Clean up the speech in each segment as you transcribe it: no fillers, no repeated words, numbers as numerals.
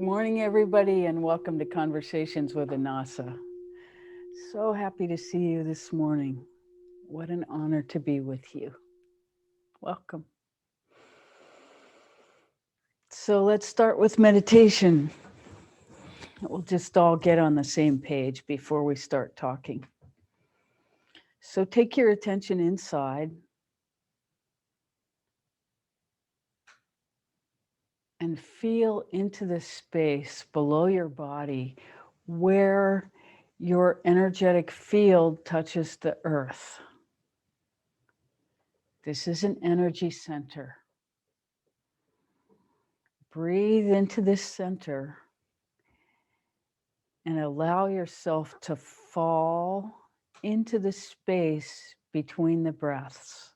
morning, everybody, and welcome to Conversations with Annassa. So happy to see you this morning. What an honor to be with you. Welcome. So let's start with meditation. We'll just all get on the same page before we start talking. So take your attention inside and feel into the space below your body where your energetic field touches the earth. This is an energy center. Breathe into this center and allow yourself to fall into the space between the breaths.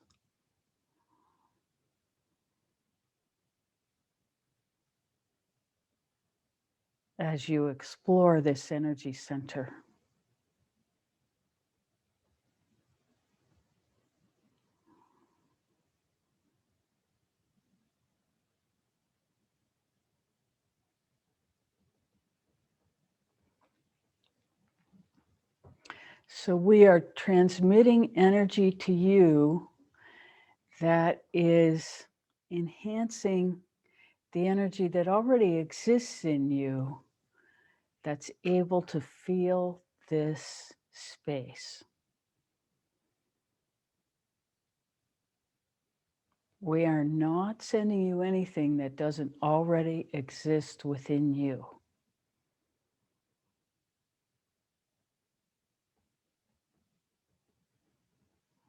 As you explore this energy center. So we are transmitting energy to you that is enhancing the energy that already exists in you that's able to feel this space. We are not sending you anything that doesn't already exist within you.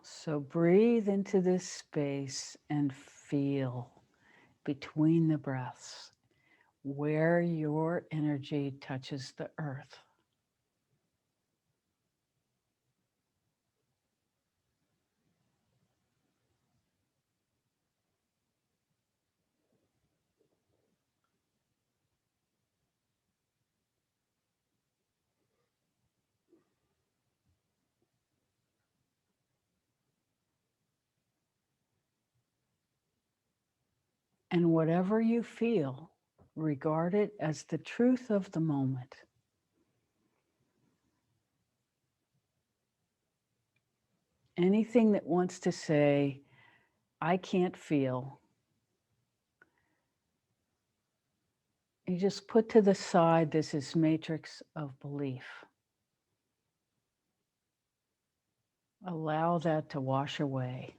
So breathe into this space and feel between the breaths where your energy touches the earth. And whatever you feel, regard it as the truth of the moment. Anything that wants to say, I can't feel, you just put to the side this is matrix of belief. Allow that to wash away.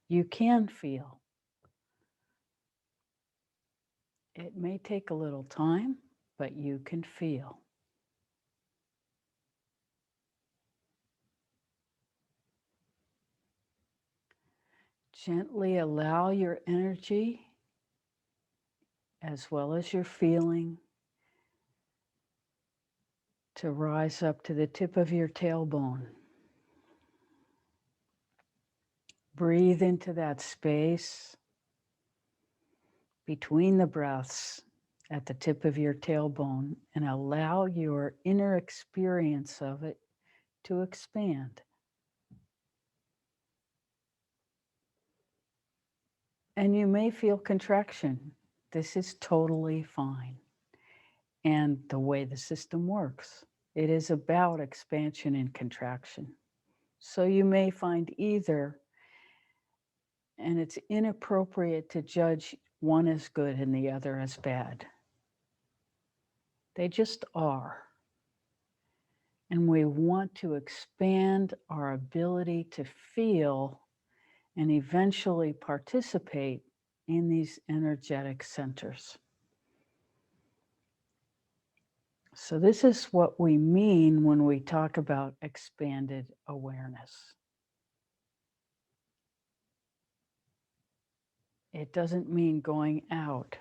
You can feel. It may take a little time, but you can feel. Gently allow your energy, as well as your feeling, to rise up to the tip of your tailbone. Breathe into that space between the breaths at the tip of your tailbone and allow your inner experience of it to expand. And you may feel contraction. This is totally fine. And the way the system works, it is about expansion and contraction. So you may find either, and it's inappropriate to judge one as good and the other as bad. They just are. And we want to expand our ability to feel and eventually participate in these energetic centers. So this is what we mean when we talk about expanded awareness. It doesn't mean going out.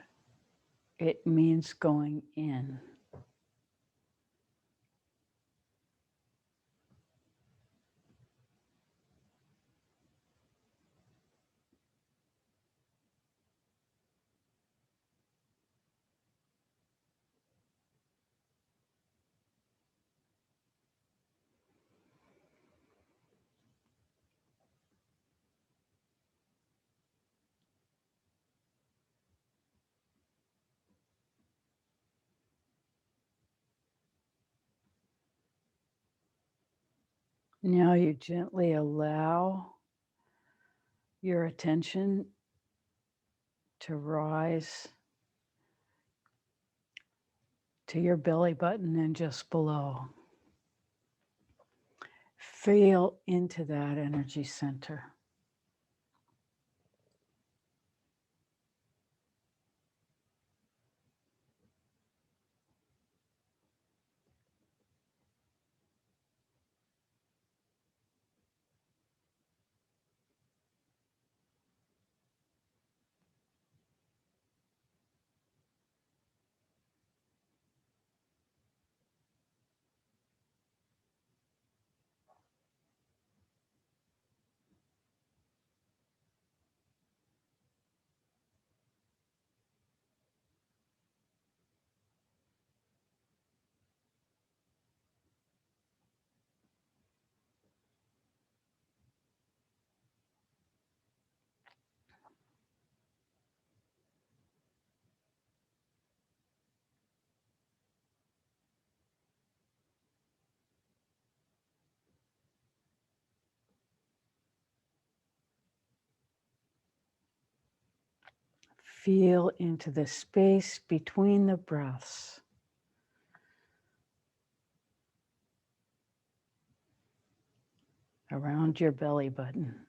It means going in. Now you gently allow your attention to rise to your belly button and just below. Feel into that energy center. Feel into the space between the breaths. Around your belly button.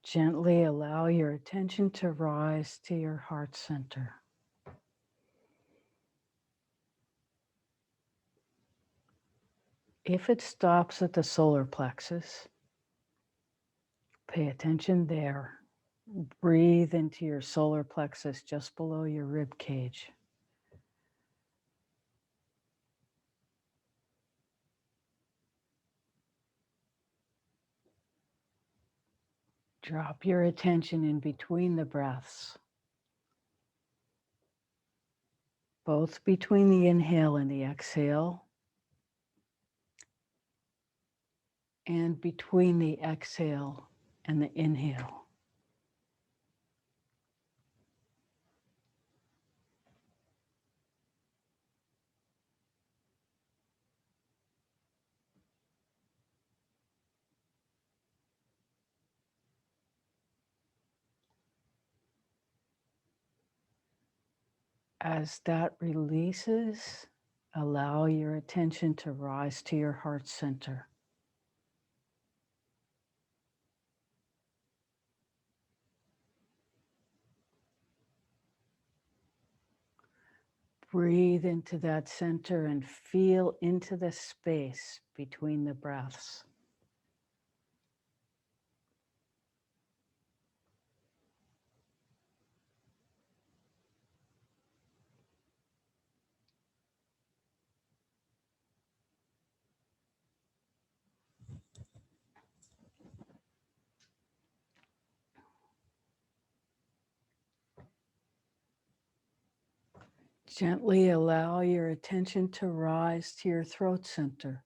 Gently allow your attention to rise to your heart center. If it stops at the solar plexus, pay attention there. Breathe into your solar plexus just below your rib cage. Drop your attention in between the breaths, both between the inhale and the exhale, and between the exhale and the inhale. As that releases, allow your attention to rise to your heart center. Breathe into that center and feel into the space between the breaths. Gently allow your attention to rise to your throat center.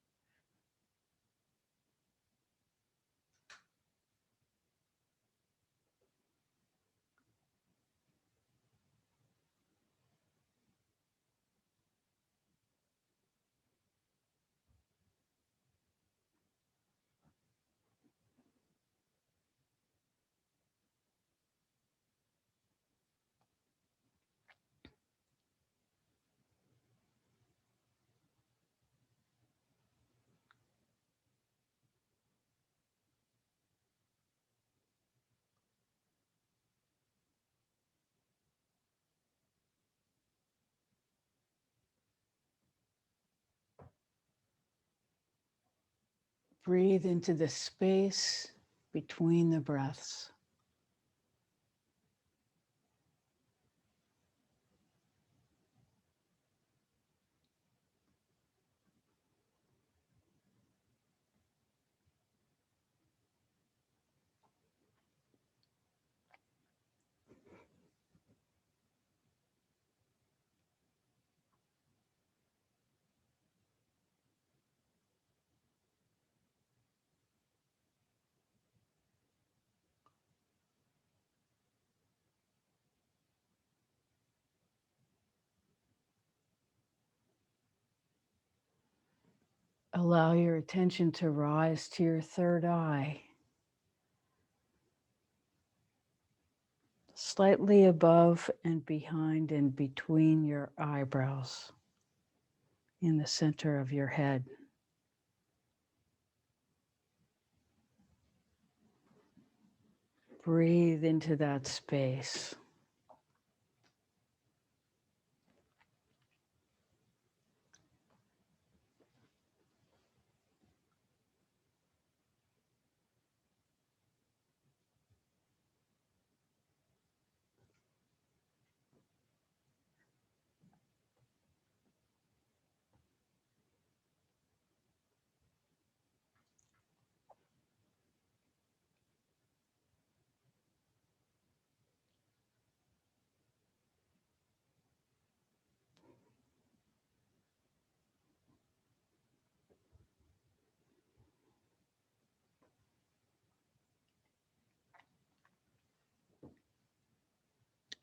Breathe into the space between the breaths. Allow your attention to rise to your third eye, slightly above and behind and between your eyebrows, in the center of your head. Breathe into that space.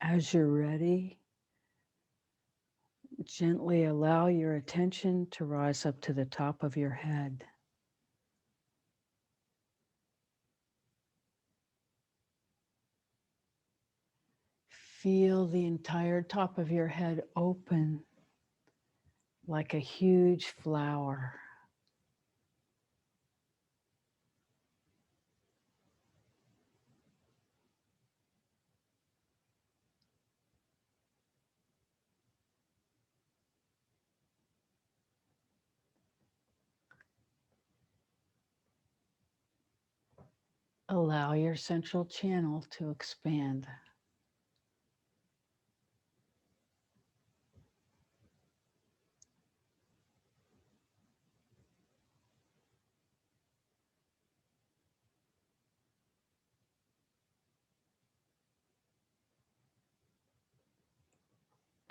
As you're ready, gently allow your attention to rise up to the top of your head. Feel the entire top of your head open like a huge flower. Allow your central channel to expand.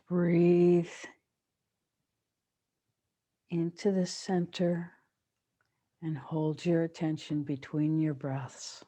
Breathe into the center and hold your attention between your breaths.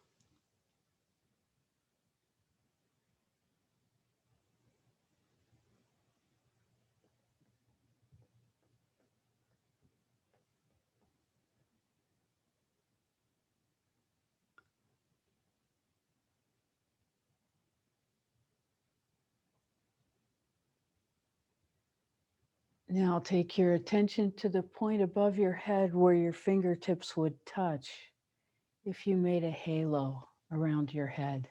Now take your attention to the point above your head where your fingertips would touch if you made a halo around your head.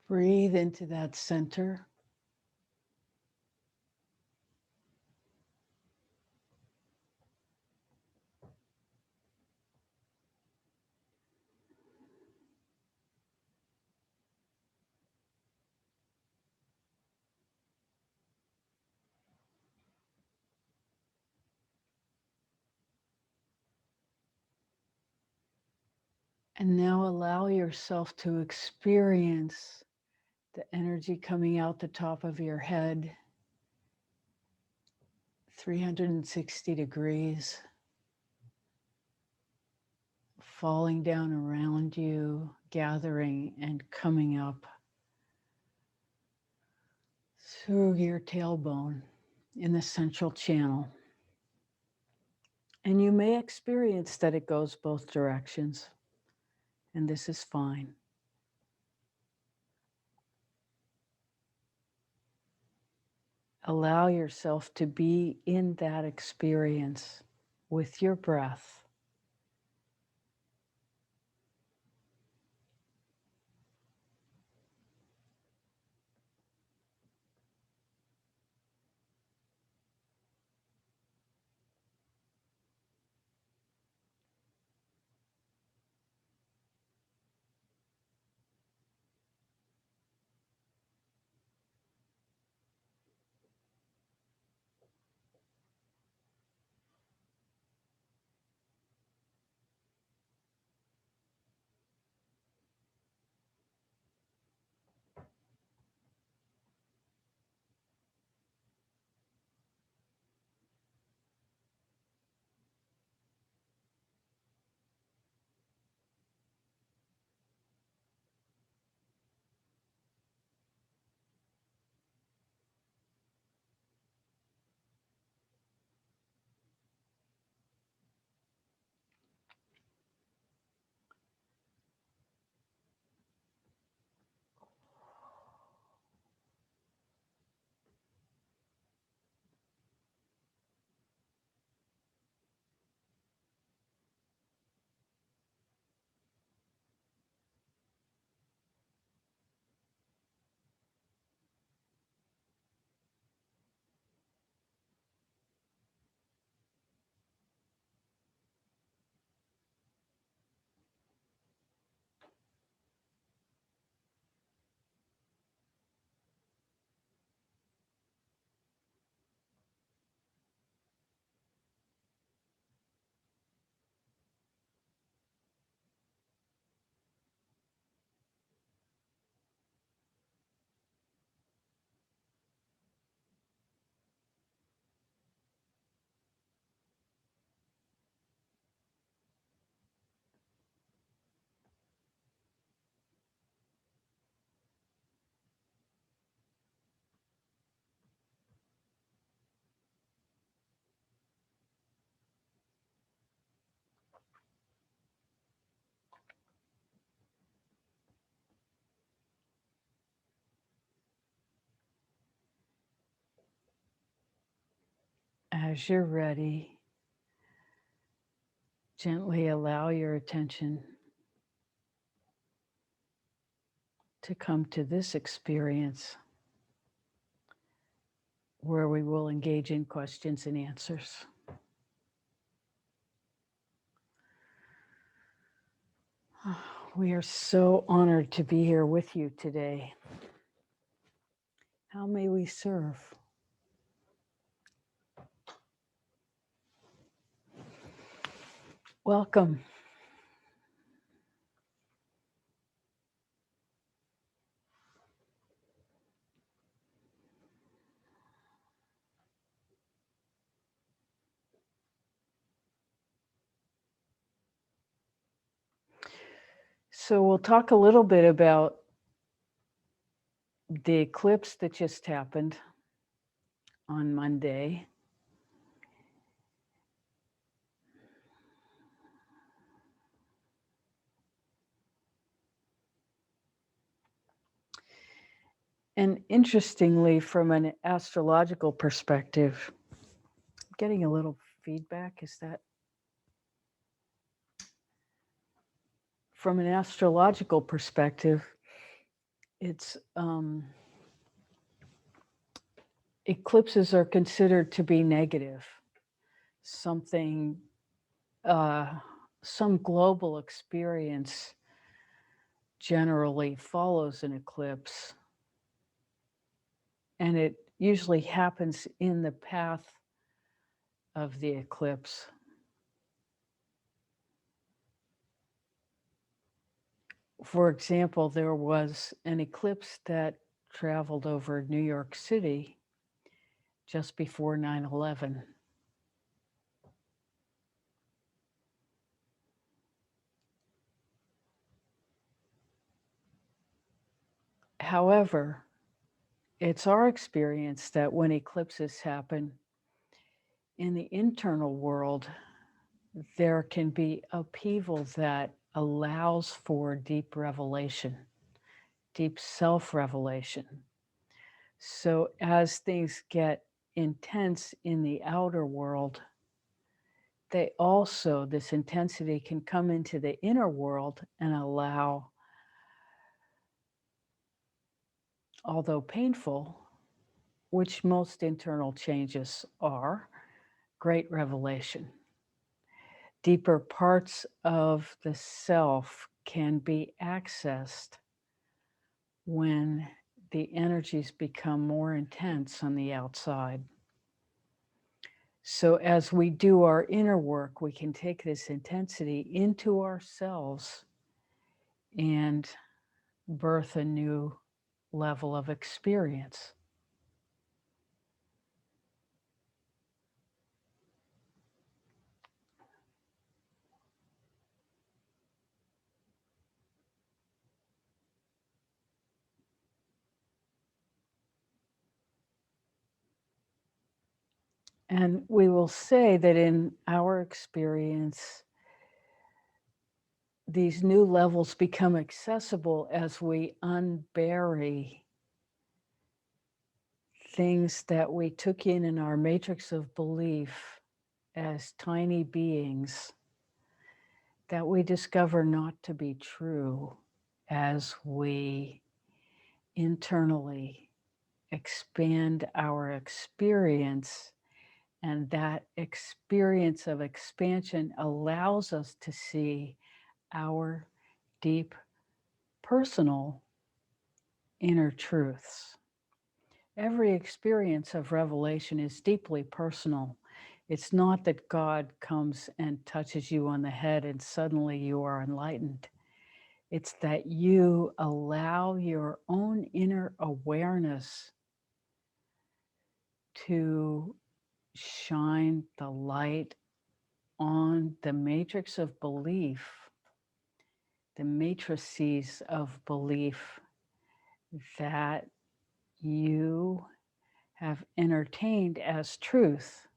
Breathe into that center. And now allow yourself to experience the energy coming out the top of your head, 360 degrees, falling down around you, gathering and coming up through your tailbone in the central channel. And you may experience that it goes both directions, and this is fine. Allow yourself to be in that experience with your breath. As you're ready, gently allow your attention to come to this experience where we will engage in questions and answers. We are so honored to be here with you today. How may we serve? Welcome. So we'll talk a little bit about the eclipse that just happened on Monday. And interestingly, from an astrological perspective, I'm getting a little feedback. Is that? From an astrological perspective, it's eclipses are considered to be negative. Something, some global experience generally follows an eclipse, and it usually happens in the path of the eclipse. For example, there was an eclipse that traveled over New York City just before 9/11. However, it's our experience that when eclipses happen in the internal world, there can be upheaval that allows for deep revelation, deep self-revelation. So as things get intense in the outer world, this intensity can come into the inner world and allow, although painful, which most internal changes are, great revelation. Deeper parts of the self can be accessed when the energies become more intense on the outside. So as we do our inner work, we can take this intensity into ourselves and birth a new level of experience. And we will say that in our experience, these new levels become accessible as we unbury things that we took in our matrix of belief as tiny beings that we discover not to be true as we internally expand our experience. And that experience of expansion allows us to see our deep personal inner truths. Every experience of revelation is deeply personal. It's not that God comes and touches you on the head and suddenly you are enlightened. It's that you allow your own inner awareness to shine the light on the matrix of belief, the matrices of belief that you have entertained as truth.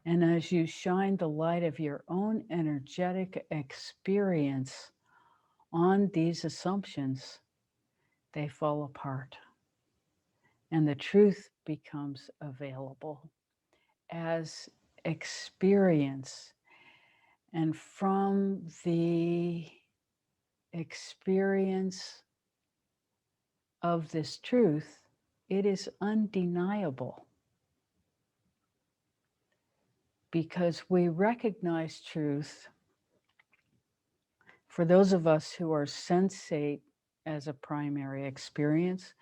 And as you shine the light of your own energetic experience on these assumptions, they fall apart and the truth becomes available. as experience. And from the experience of this truth, it is undeniable, because we recognize truth. For those of us who are sensate as a primary experience,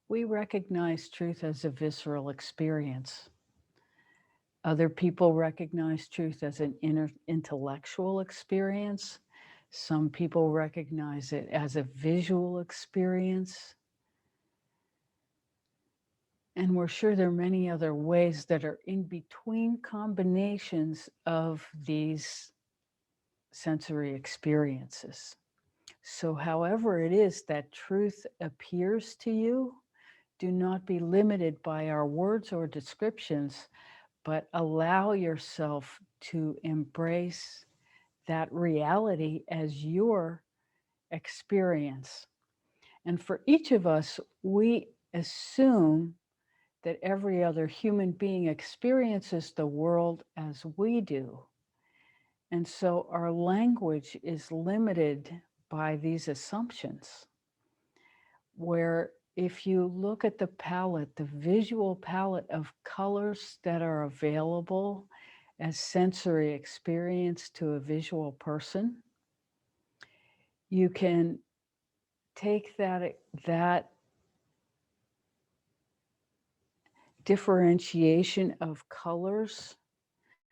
we recognize truth as a visceral experience. Other people recognize truth as an intellectual experience. Some people recognize it as a visual experience. And we're sure there are many other ways that are in between combinations of these sensory experiences. So however it is that truth appears to you, do not be limited by our words or descriptions, but allow yourself to embrace that reality as your experience. And for each of us, we assume that every other human being experiences the world as we do. And so our language is limited by these assumptions, where if you look at the palette, the visual palette of colors that are available as sensory experience to a visual person, you can take that differentiation of colors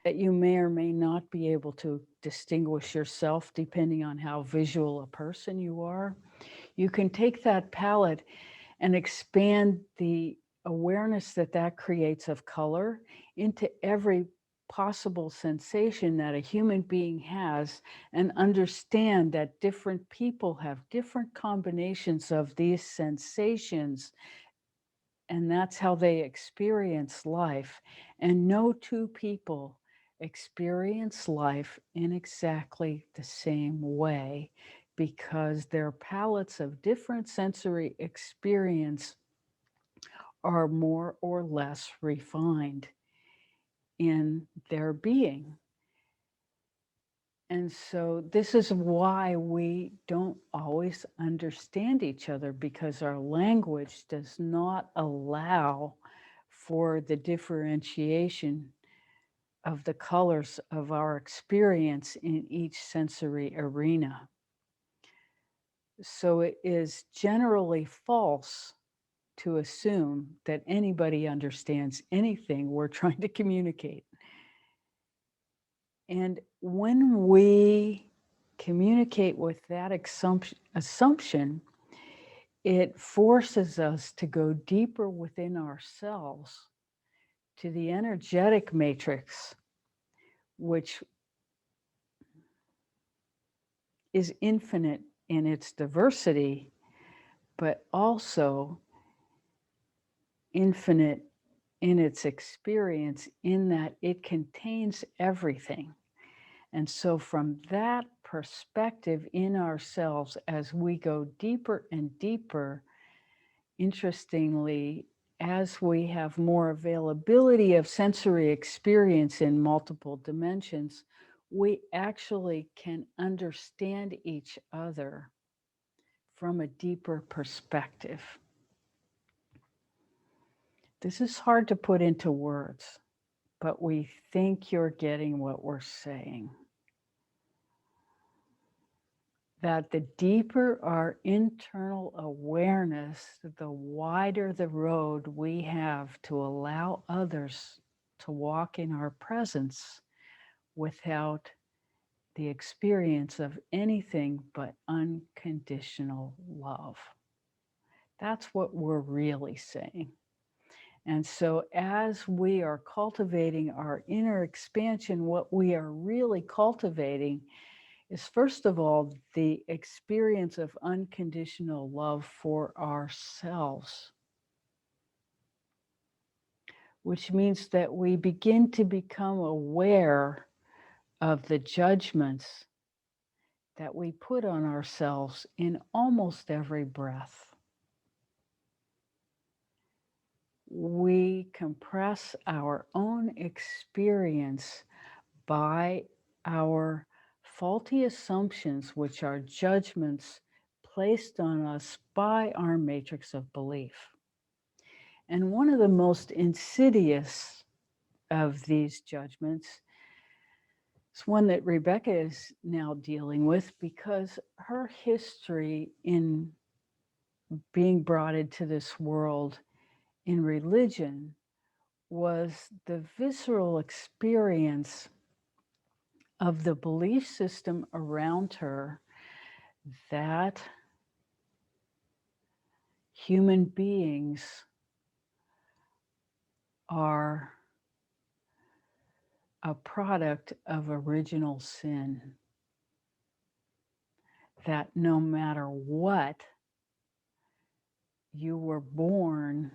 that you may or may not be able to distinguish yourself depending on how visual a person you are. You can take that palette and expand the awareness that that creates of color into every possible sensation that a human being has, and understand that different people have different combinations of these sensations, and that's how they experience life. And no two people experience life in exactly the same way, because their palettes of different sensory experience are more or less refined in their being. And so this is why we don't always understand each other, because our language does not allow for the differentiation of the colors of our experience in each sensory arena. So it is generally false to assume that anybody understands anything we're trying to communicate. And when we communicate with that assumption, it forces us to go deeper within ourselves to the energetic matrix, which is infinite in its diversity, but also infinite in its experience, in that it contains everything. And so from that perspective in ourselves, as we go deeper and deeper, interestingly, as we have more availability of sensory experience in multiple dimensions, we actually can understand each other from a deeper perspective. This is hard to put into words, but we think you're getting what we're saying. That the deeper our internal awareness, the wider the road we have to allow others to walk in our presence without the experience of anything but unconditional love. That's what we're really saying. And so as we are cultivating our inner expansion, what we are really cultivating is, first of all, the experience of unconditional love for ourselves, which means that we begin to become aware of the judgments that we put on ourselves in almost every breath. we compress our own experience by our faulty assumptions, which are judgments placed on us by our matrix of belief. And one of the most insidious of these judgments is one that Rebecca is now dealing with, because her history in being brought into this world in religion was the visceral experience of the belief system around her that human beings are a product of original sin, that no matter what, you were born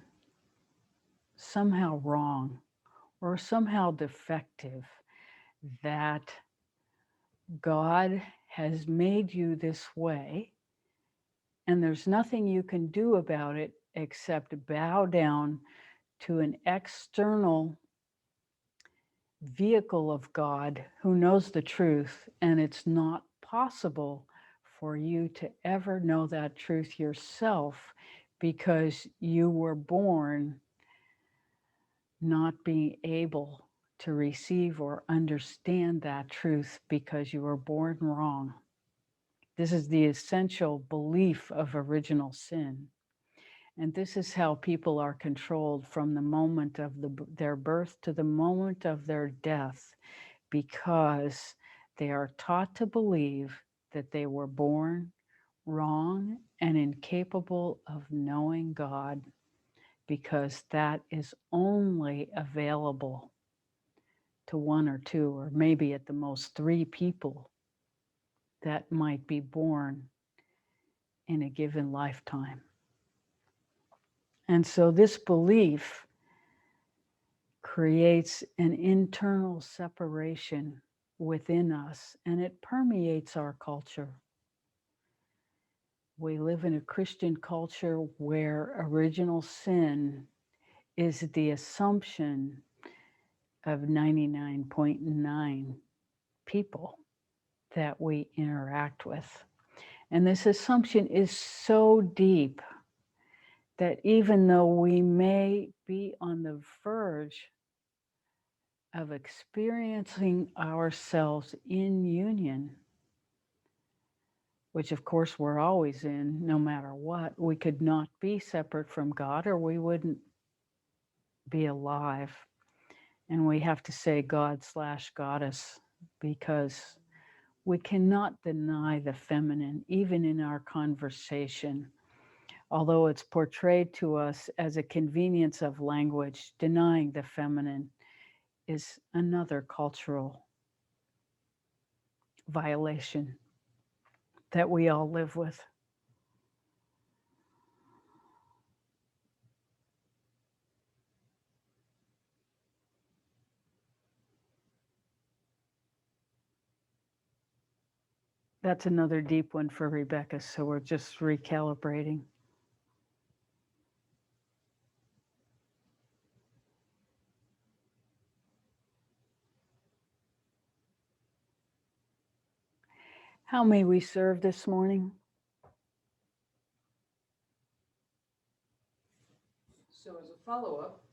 somehow wrong or somehow defective, that God has made you this way, and there's nothing you can do about it except bow down to an external vehicle of God who knows the truth, and it's not possible for you to ever know that truth yourself, because you were born not being able to receive or understand that truth because you were born wrong. This is the essential belief of original sin. And this is how people are controlled from the moment of their birth to the moment of their death, because they are taught to believe that they were born wrong and incapable of knowing God, because that is only available to one or two, or maybe at the most three people that might be born in a given lifetime. And so this belief creates an internal separation within us, and it permeates our culture. We live in a Christian culture where original sin is the assumption of 99.9 people that we interact with. And this assumption is so deep that even though we may be on the verge of experiencing ourselves in union, which of course we're always in, no matter what, we could not be separate from God or we wouldn't be alive. And we have to say God/goddess, because we cannot deny the feminine, even in our conversation. Although it's portrayed to us as a convenience of language, denying the feminine is another cultural violation that we all live with. That's another deep one for Rebecca, so we're just recalibrating. How may we serve this morning? So, as a follow up,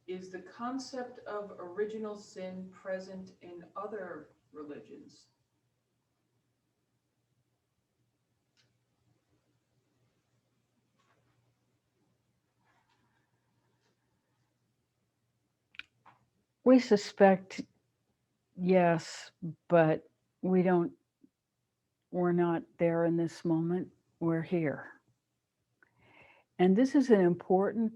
is the concept of original sin present in other religions? We suspect yes, but we don't, we're not there in this moment. We're here. And this is an important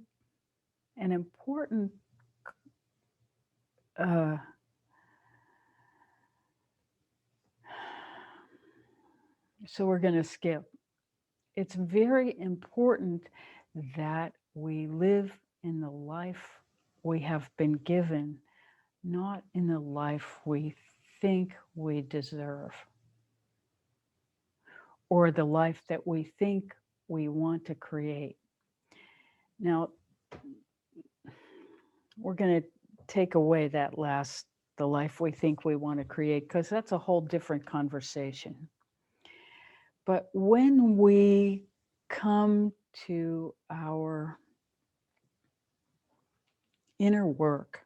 uh, so we're going to skip. It's very important that we live in the life we have been given, not in the life we think we deserve, or the life that we think we want to create. Now, we're going to take away that the life we think we want to create, because that's a whole different conversation. But when we come to our inner work,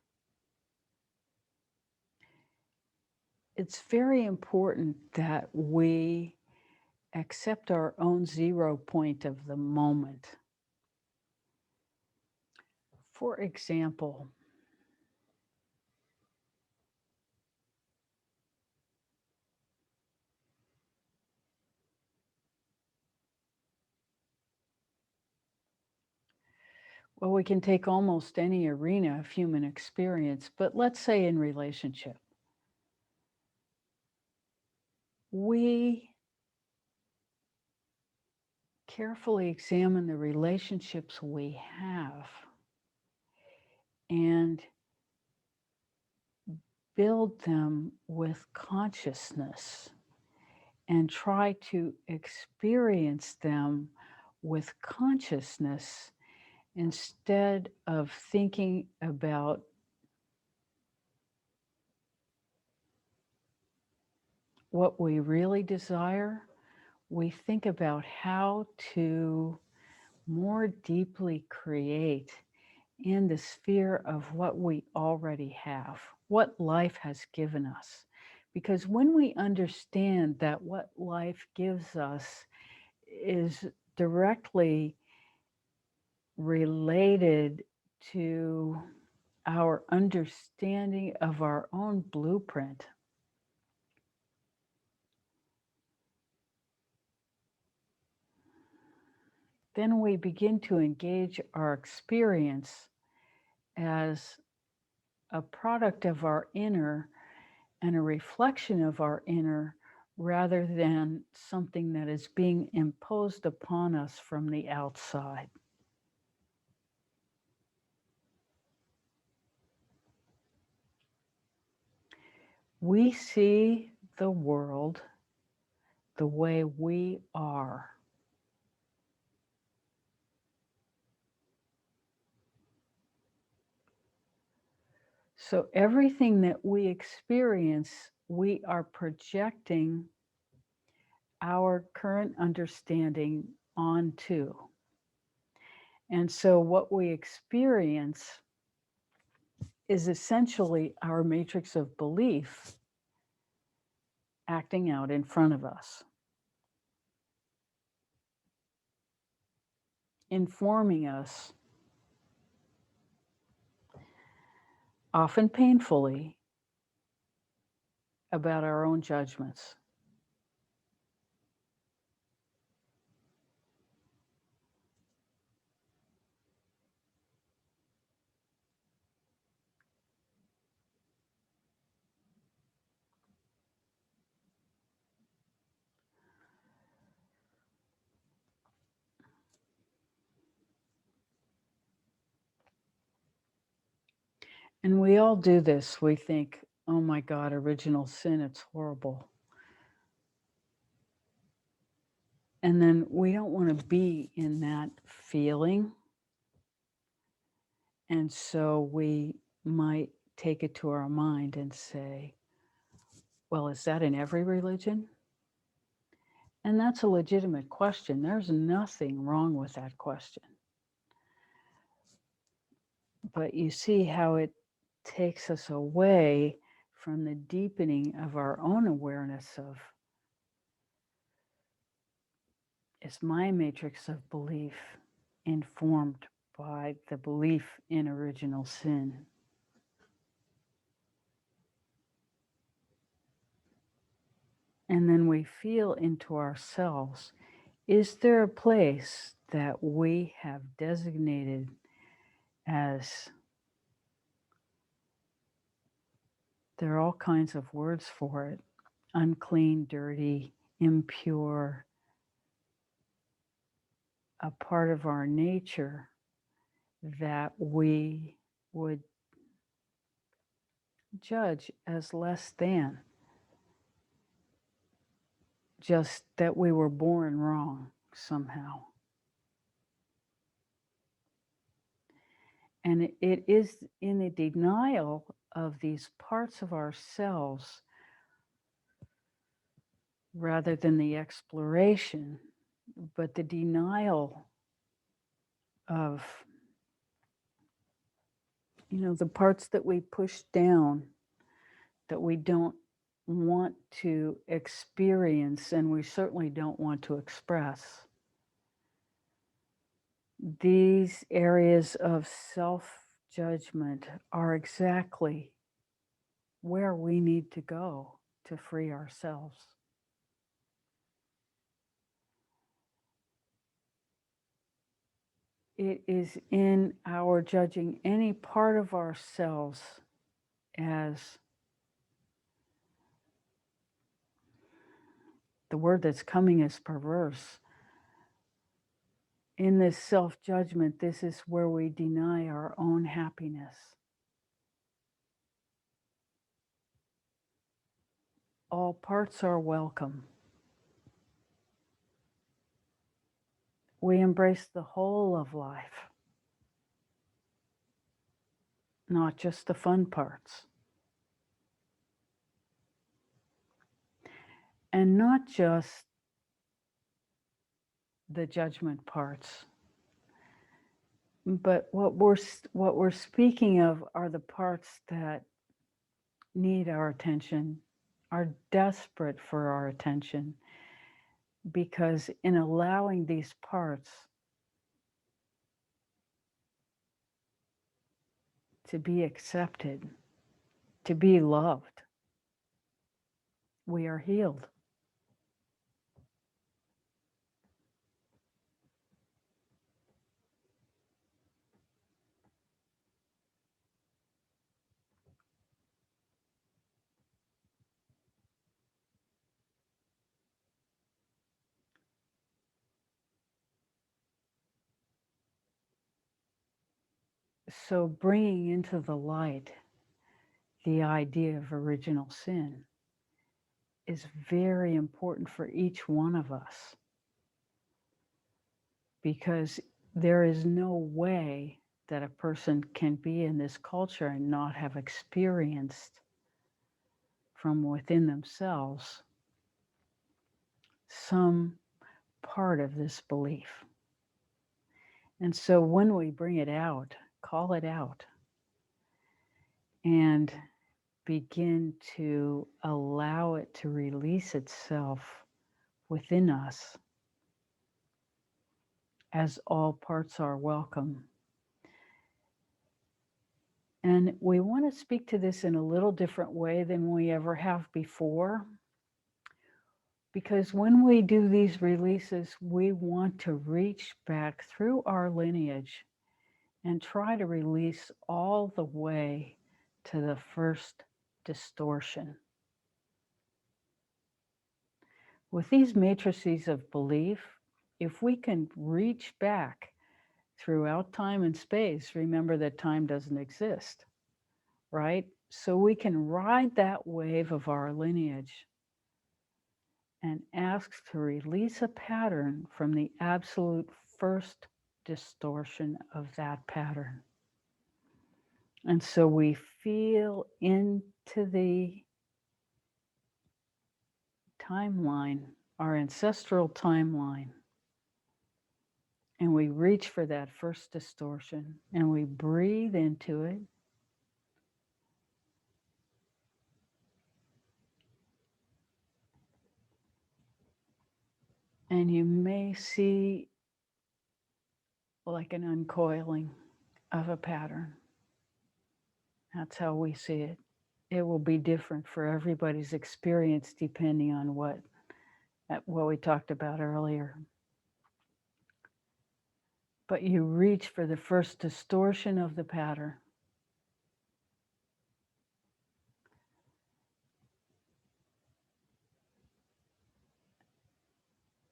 it's very important that we accept our own 0 point of the moment. For example, well, we can take almost any arena of human experience, but let's say in relationship. We carefully examine the relationships we have and build them with consciousness and try to experience them with consciousness instead of thinking about what we really desire. We think about how to more deeply create in the sphere of what we already have, what life has given us. Because when we understand that what life gives us is directly related to our understanding of our own blueprint, then we begin to engage our experience as a product of our inner and a reflection of our inner rather than something that is being imposed upon us from the outside. We see the world the way we are. So everything that we experience, we are projecting our current understanding onto. And so what we experience is essentially our matrix of belief acting out in front of us, informing us, often painfully, about our own judgments. And we all do this. We think, oh my God, original sin, it's horrible. And then we don't want to be in that feeling. And so we might take it to our mind and say, well, is that in every religion? And that's a legitimate question. There's nothing wrong with that question. But you see how it takes us away from the deepening of our own awareness of, is my matrix of belief informed by the belief in original sin? And then we feel into ourselves, is there a place that we have designated as, there are all kinds of words for it, unclean, dirty, impure, a part of our nature that we would judge as less than, just that we were born wrong somehow. And it is in the denial of these parts of ourselves rather than the exploration, but the denial of, the parts that we push down, that we don't want to experience, and we certainly don't want to express. These areas of self-judgment are exactly where we need to go to free ourselves. It is in our judging any part of ourselves as, the word that's coming is perverse. In this self-judgment, this is where we deny our own happiness. All parts are welcome. We embrace the whole of life, not just the fun parts. And not just the judgment parts, but what we're speaking of are the parts that need our attention, are desperate for our attention, because in allowing these parts to be accepted, to be loved, we are healed. So bringing into the light the idea of original sin is very important for each one of us, because there is no way that a person can be in this culture and not have experienced from within themselves some part of this belief. And so when we bring it out, call it out, and begin to allow it to release itself within us, as all parts are welcome. And we want to speak to this in a little different way than we ever have before, because when we do these releases, we want to reach back through our lineage and try to release all the way to the first distortion. With these matrices of belief, if we can reach back throughout time and space, remember that time doesn't exist, right? So we can ride that wave of our lineage and ask to release a pattern from the absolute first distortion of that pattern. And so we feel into the timeline, our ancestral timeline, and we reach for that first distortion and we breathe into it. And you may see like an uncoiling of a pattern. That's how we see it. It will be different for everybody's experience depending on what we talked about earlier. But you reach for the first distortion of the pattern.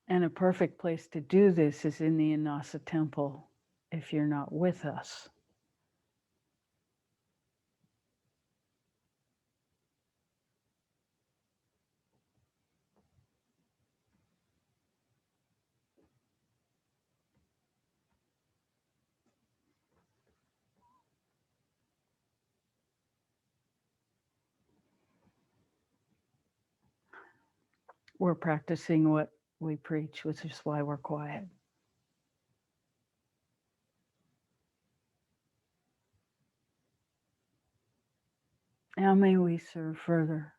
And a perfect place to do this is in the Annassa temple if you're not with us. We're practicing what we preach, which is why we're quiet. How may we serve further?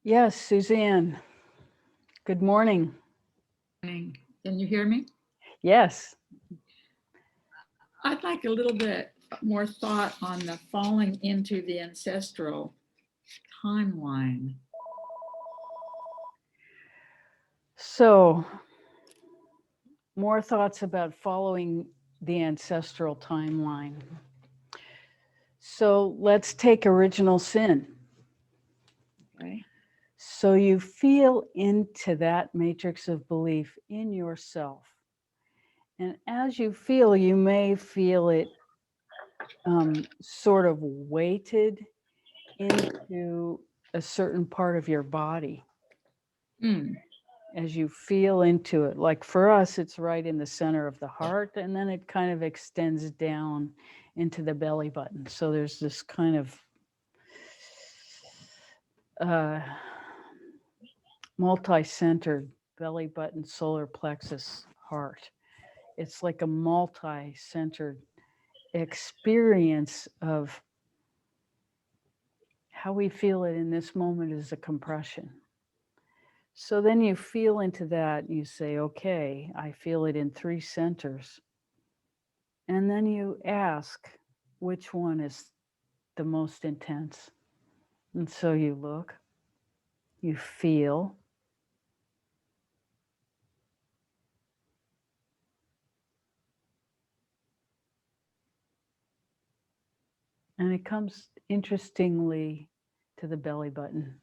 Yes, Suzanne. Good morning. Can you hear me? Yes. I'd like a little bit more thought on the falling into the ancestral timeline. So, more thoughts about following the ancestral timeline. So, let's take original sin. Okay. So, you feel into that matrix of belief in yourself. And as you feel, you may feel it sort of weighted into a certain part of your body as you feel into it. Like for us, it's right in the center of the heart, and then it kind of extends down into the belly button. So there's this kind of multi-centered belly button solar plexus heart. It's like a multi-centered experience of how we feel it in this moment is a compression. So then you feel into that, you say, okay, I feel it in 3 centers. And then you ask which one is the most intense. And so you look, you feel, and it comes interestingly to the belly button,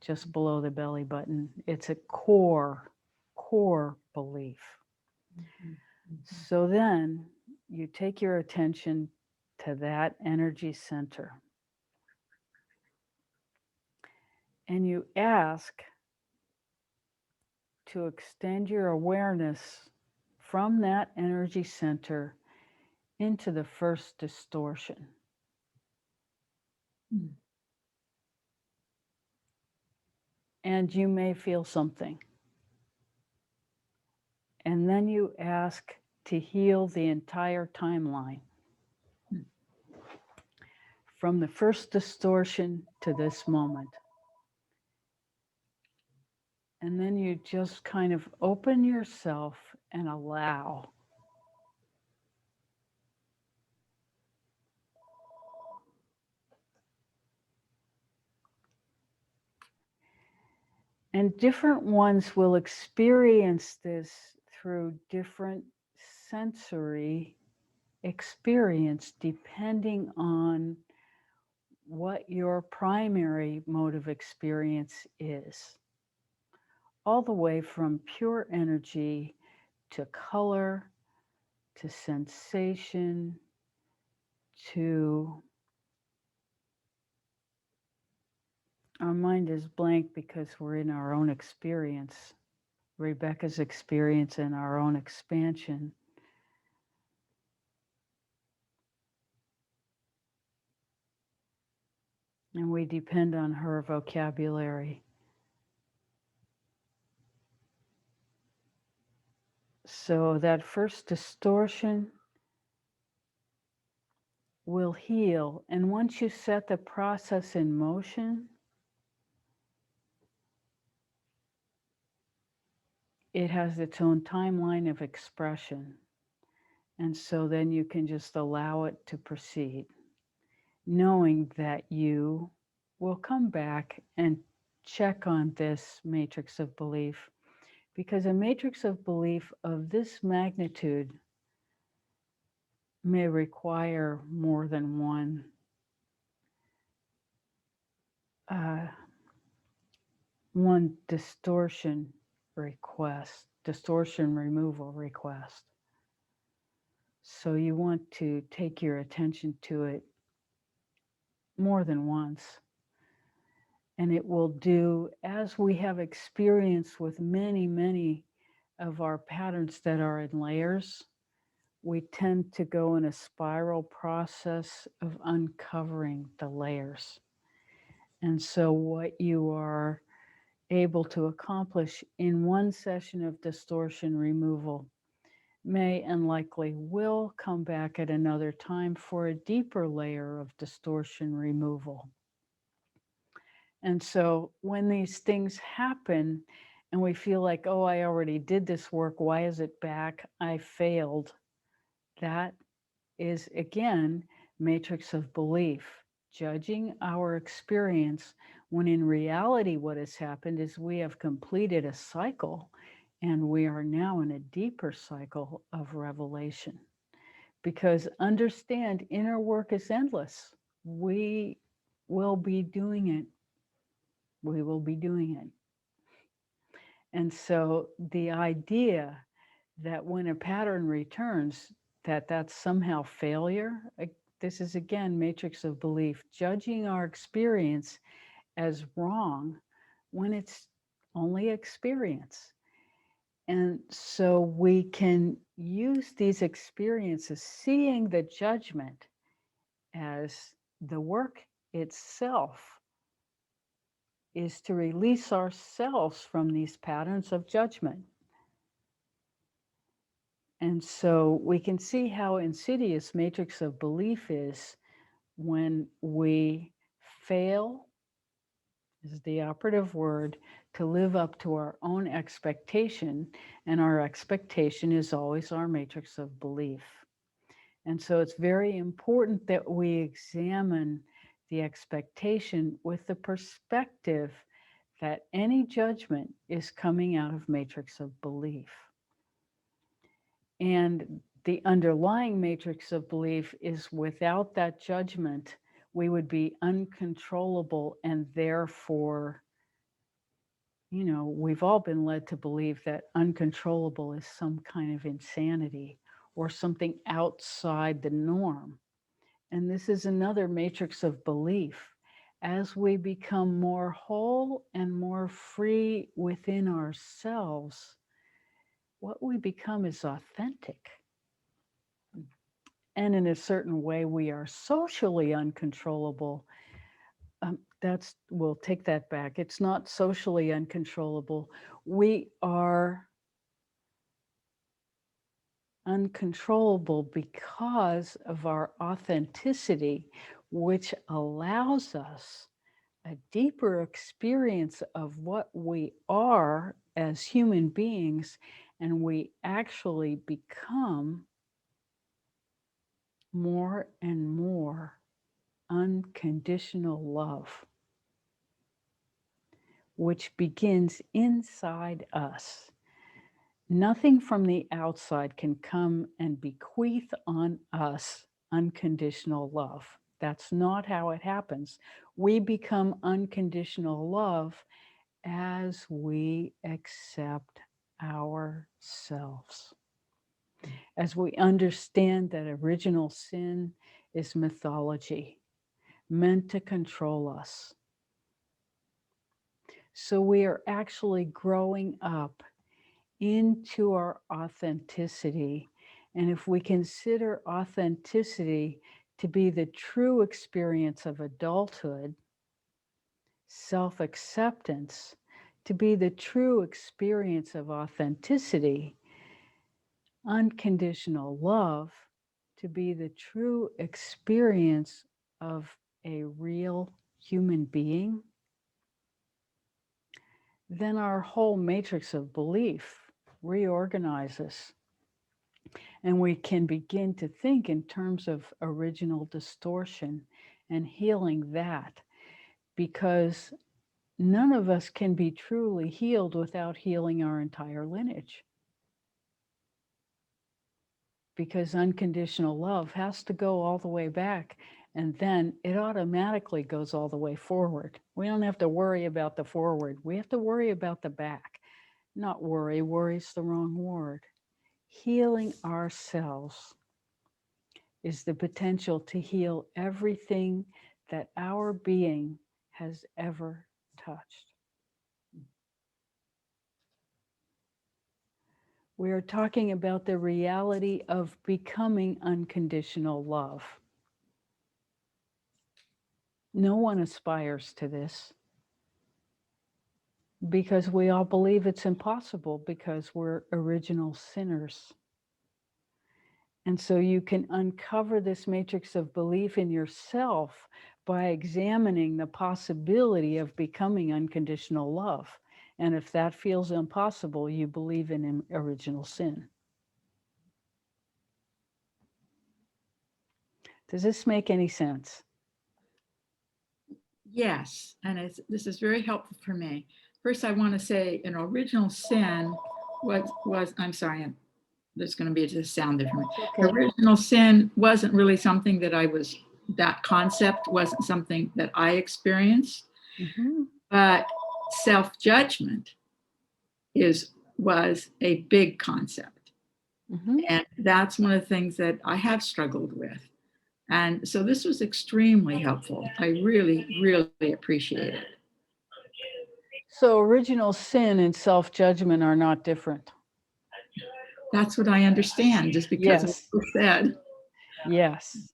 just below the belly button. It's a core belief. So then you take your attention to that energy center and you ask to extend your awareness from that energy center into the first distortion. And you may feel something. And then you ask to heal the entire timeline from the first distortion to this moment. And then you just kind of open yourself and allow. And different ones will experience this through different sensory experience depending on what your primary mode of experience is. All the way from pure energy to color, to sensation, to our mind is blank because we're in our own experience, Rebecca's experience and our own expansion. And we depend on her vocabulary. So that first distortion will heal. And once you set the process in motion, it has its own timeline of expression. And so then you can just allow it to proceed, knowing that you will come back and check on this matrix of belief, because a matrix of belief of this magnitude may require more than one uh, one distortion removal request. So you want to take your attention to it more than once. And it will do, as we have experience with many, many of our patterns that are in layers, we tend to go in a spiral process of uncovering the layers. And so what you are able to accomplish in one session of distortion removal may and likely will come back at another time for a deeper layer of distortion removal. And so when these things happen and we feel like, oh, I already did this work, why is it back? I failed. That is, again, matrix of belief, judging our experience when in reality what has happened is we have completed a cycle and we are now in a deeper cycle of revelation. Because understand, inner work is endless. We will be doing it. We will be doing it. And so the idea that when a pattern returns, that that's somehow failure, this is again matrix of belief, judging our experience as wrong when it's only experience. And so we can use these experiences, seeing the judgment as the work itself is to release ourselves from these patterns of judgment. And so we can see how insidious matrix of belief is when we fail, is the operative word, to live up to our own expectation. And our expectation is always our matrix of belief. And so it's very important that we examine the expectation with the perspective that any judgment is coming out of matrix of belief. And the underlying matrix of belief is without that judgment, we would be uncontrollable, and therefore, you know, we've all been led to believe that uncontrollable is some kind of insanity or something outside the norm. And this is another matrix of belief. As we become more whole and more free within ourselves, what we become is authentic. And in a certain way, we are socially uncontrollable. We'll take that back. It's not socially uncontrollable. We are uncontrollable because of our authenticity, which allows us a deeper experience of what we are as human beings, and we actually become more and more unconditional love, which begins inside us. Nothing from the outside can come and bequeath on us unconditional love. That's not how it happens. We become unconditional love as we accept ourselves. As we understand that original sin is mythology, meant to control us. So we are actually growing up into our authenticity. And if we consider authenticity to be the true experience of adulthood, self-acceptance to be the true experience of authenticity, unconditional love to be the true experience of a real human being, then our whole matrix of belief reorganizes. And we can begin to think in terms of original distortion and healing that, because none of us can be truly healed without healing our entire lineage. Because unconditional love has to go all the way back And then it automatically goes all the way forward. We don't have to worry about the forward. We have to worry about the back. Not worry, worry's the wrong word. Healing ourselves is the potential to heal everything that our being has ever touched. We are talking about the reality of becoming unconditional love. No one aspires to this because we all believe it's impossible because we're original sinners. And so you can uncover this matrix of belief in yourself by examining the possibility of becoming unconditional love. And if that feels impossible, you believe in original sin. Does this make any sense? Yes, and this is very helpful for me. First, I want to say an original sin was I'm sorry, there's going to be a sound there for me. Okay. Original sin wasn't really something that concept wasn't something that I experienced, but self-judgment was a big concept. And that's one of the things that I have struggled with. And so this was extremely helpful. I really, really appreciate it. So original sin and self-judgment are not different. That's what I understand, just because Yes. of what you said. Yes.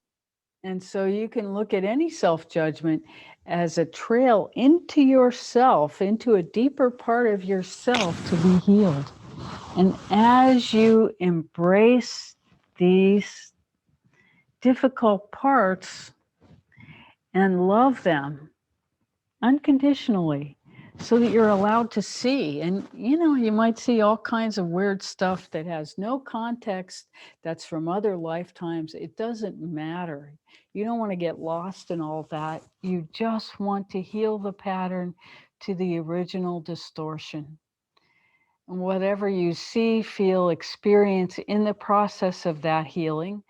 And so you can look at any self-judgment as a trail into yourself, into a deeper part of yourself to be healed. And as you embrace these difficult parts and love them unconditionally, so that you're allowed to see. And, you might see all kinds of weird stuff that has no context, that's from other lifetimes. It doesn't matter. You don't want to get lost in all that. You just want to heal the pattern to the original distortion. And whatever you see, feel, experience in the process of that healing,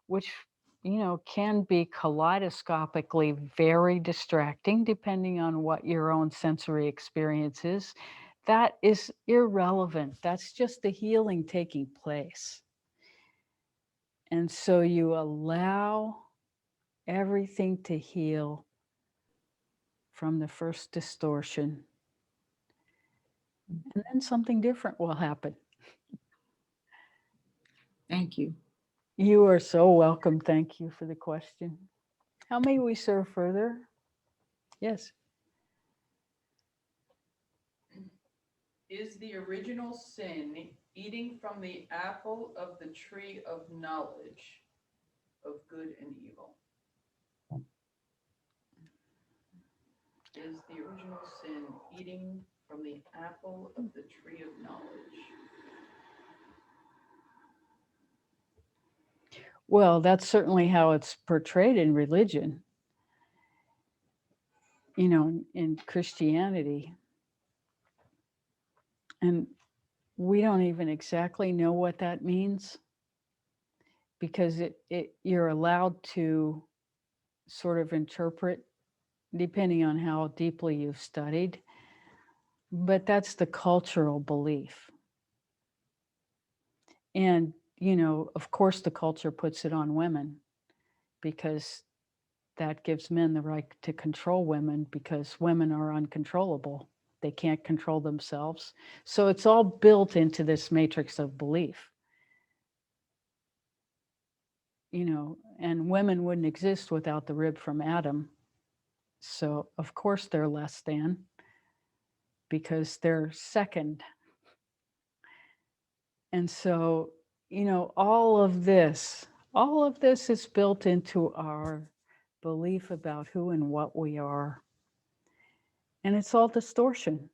which can be kaleidoscopically very distracting depending on what your own sensory experience is. That is irrelevant. That's just the healing taking place. And so you allow everything to heal from the first distortion. And then something different will happen. Thank you. You are so welcome. Thank you for the question. How may we serve further? Yes. Is the original sin eating from the apple of the tree of knowledge of good and evil? Is the original sin eating from the apple of the tree of knowledge? Well, that's certainly how it's portrayed in religion, in Christianity. And we don't even exactly know what that means, because you're allowed to sort of interpret depending on how deeply you've studied. But that's the cultural belief. And, of course, the culture puts it on women because that gives men the right to control women, because women are uncontrollable. They can't control themselves. So it's all built into this matrix of belief. And women wouldn't exist without the rib from Adam. So of course they're less than, because they're second. And so, all of this is built into our belief about who and what we are. And it's all distortion.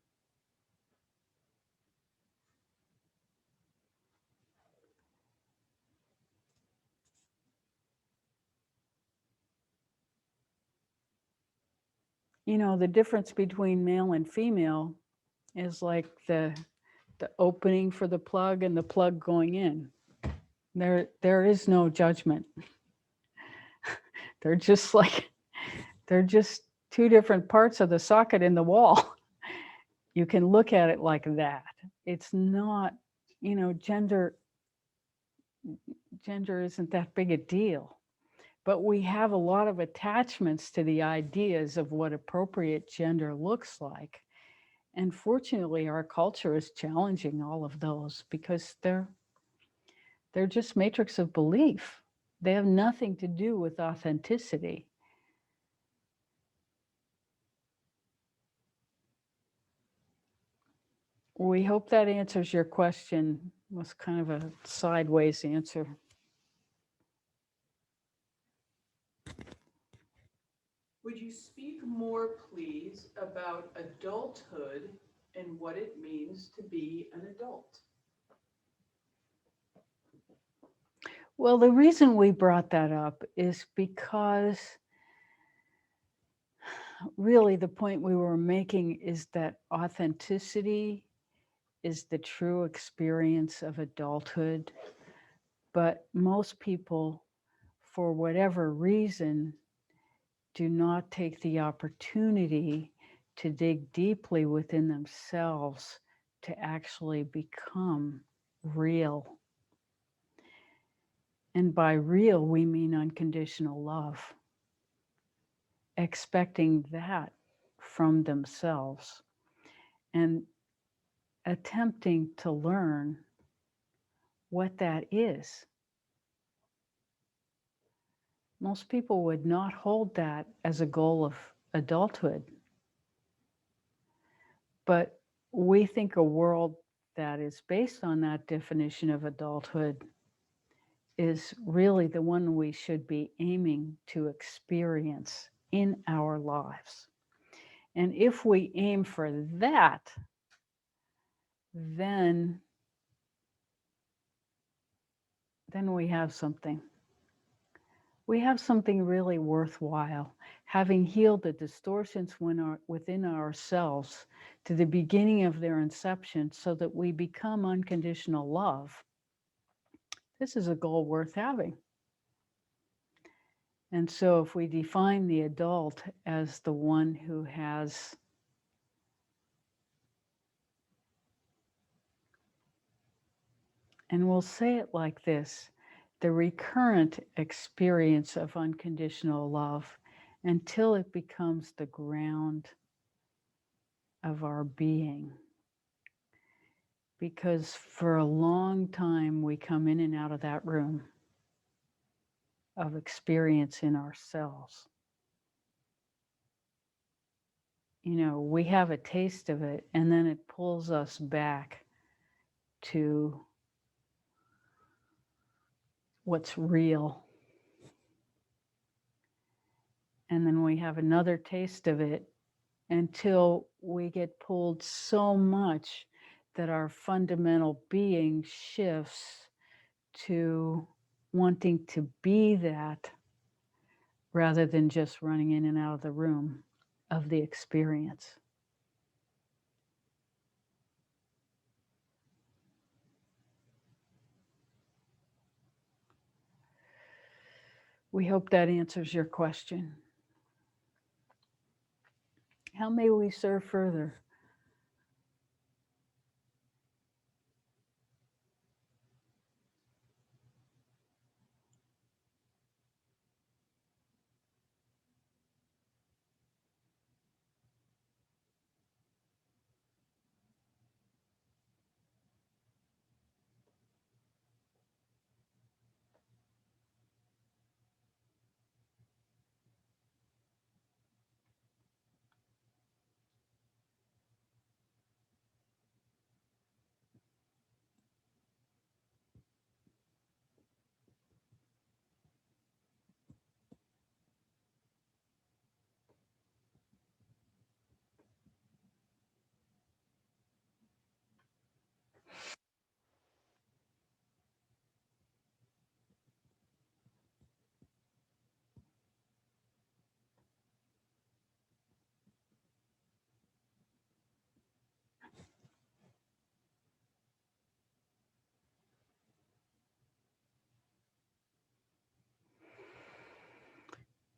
The difference between male and female is like the opening for the plug and the plug going in. There is no judgment. They're just like, they're just two different parts of the socket in the wall. You can look at it like that. It's not, gender isn't that big a deal. But we have a lot of attachments to the ideas of what appropriate gender looks like. And fortunately, our culture is challenging all of those because they're just matrix of belief. They have nothing to do with authenticity. We hope that answers your question. It was kind of a sideways answer. Would you speak more, please, about adulthood and what it means to be an adult? Well, the reason we brought that up is because really the point we were making is that authenticity is the true experience of adulthood. But most people, for whatever reason, do not take the opportunity to dig deeply within themselves to actually become real. And by real, we mean unconditional love, expecting that from themselves and attempting to learn what that is. Most people would not hold that as a goal of adulthood. But we think a world that is based on that definition of adulthood is really the one we should be aiming to experience in our lives. And if we aim for that, then we have something. We have something really worthwhile, having healed the distortions within ourselves to the beginning of their inception so that we become unconditional love. This is a goal worth having. And so if we define the adult as the one who has and we'll say it like this, the recurrent experience of unconditional love until it becomes the ground of our being. Because for a long time, we come in and out of that room of experience in ourselves. We have a taste of it, and then it pulls us back to what's real. And then we have another taste of it until we get pulled so much that our fundamental being shifts to wanting to be that rather than just running in and out of the room of the experience. We hope that answers your question. How may we serve further?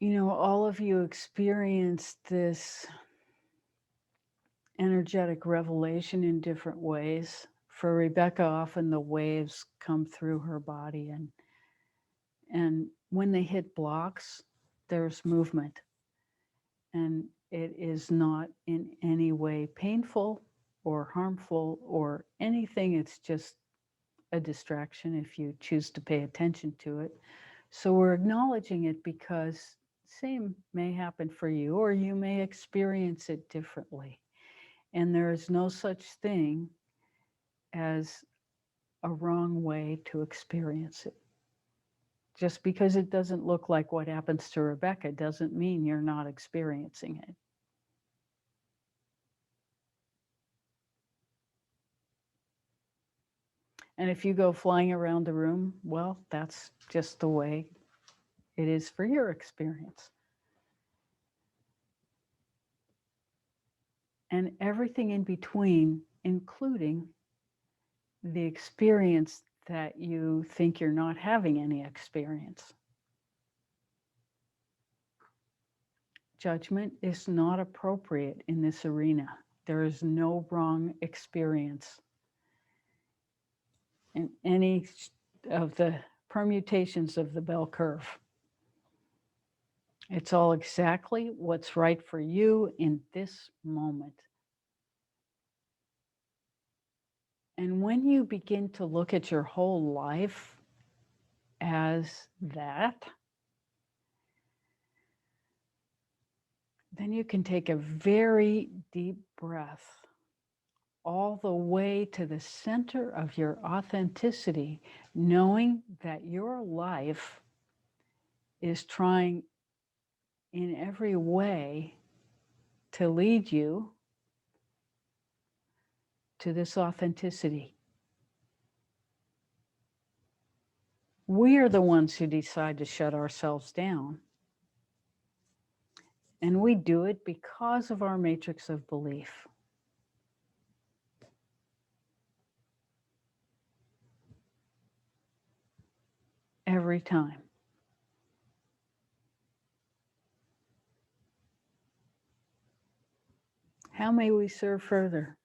All of you experienced this energetic revelation in different ways. For Rebecca, often the waves come through her body, and when they hit blocks, there's movement. And it is not in any way painful or harmful or anything. It's just a distraction if you choose to pay attention to it. So we're acknowledging it because same may happen for you, or you may experience it differently. And there is no such thing as a wrong way to experience it. Just because it doesn't look like what happens to Rebecca doesn't mean you're not experiencing it. And if you go flying around the room, well, that's just the way it is for your experience. And everything in between, including the experience that you think you're not having any experience. Judgment is not appropriate in this arena. There is no wrong experience in any of the permutations of the bell curve. It's all exactly what's right for you in this moment. And when you begin to look at your whole life as that, then you can take a very deep breath all the way to the center of your authenticity, knowing that your life is trying in every way to lead you to this authenticity. We are the ones who decide to shut ourselves down. And we do it because of our matrix of belief. Every time. How may we serve further?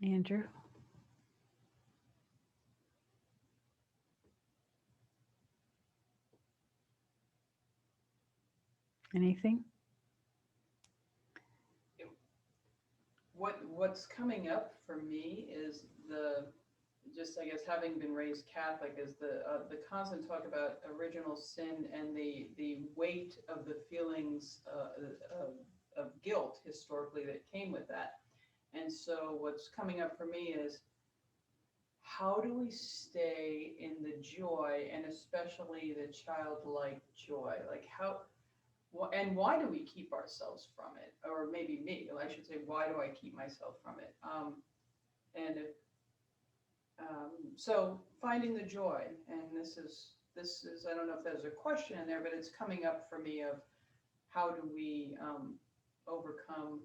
Andrew? Anything? What's coming up for me is I guess having been raised Catholic, is the constant talk about original sin and the weight of the feelings of guilt historically that came with that. And so what's coming up for me is, how do we stay in the joy, and especially the childlike joy? Like and why do we keep ourselves from it? Or maybe me, I should say, why do I keep myself from it? And if, so finding the joy, and this is, I don't know if there's a question in there, but it's coming up for me of how do we overcome